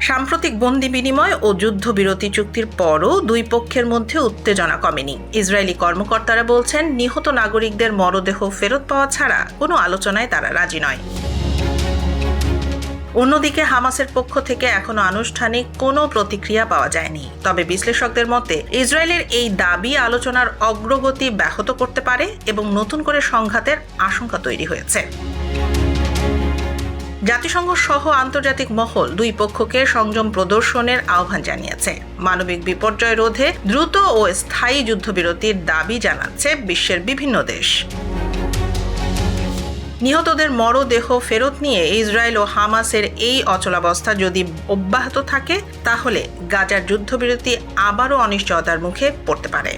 সাম্প্রতিক বন্দি বিনিময় ও যুদ্ধবিরতি চুক্তির পরও দুই পক্ষের মধ্যে উত্তেজনা কমেনি। ইসরায়েলি কর্মকর্তারা বলছেন, নিহত নাগরিকদের মরদেহ ফেরত পাওয়া ছাড়া কোনো আলোচনায় তারা রাজি নয়। অন্যদিকে হামাসের পক্ষ থেকে এখনো আনুষ্ঠানিক কোনো প্রতিক্রিয়া পাওয়া যায়নি। তবে বিশ্লেষকদের মতে ইসরায়েলের এই দাবি আলোচনার অগ্রগতি ব্যাহত করতে পারে এবং নতুন করে সংঘাতের আশঙ্কা তৈরি হয়েছে। জাতিসংঘ সহ আন্তর্জাতিক মহল দুই পক্ষকে সংযম প্রদর্শনের আহ্বান জানিয়েছে। মানবিক বিপর্যয় রোধে দ্রুত ও স্থায়ী যুদ্ধবিরতির দাবি জানাচ্ছে বিশ্বের বিভিন্ন দেশ। নিহতদের মরদেহ ফেরত নিয়ে ইসরায়েল ও হামাসের এই অচলাবস্থা যদি অব্যাহত থাকে, তাহলে গাজার যুদ্ধবিরতি আবারও অনিশ্চয়তার মুখে পড়তে পারে।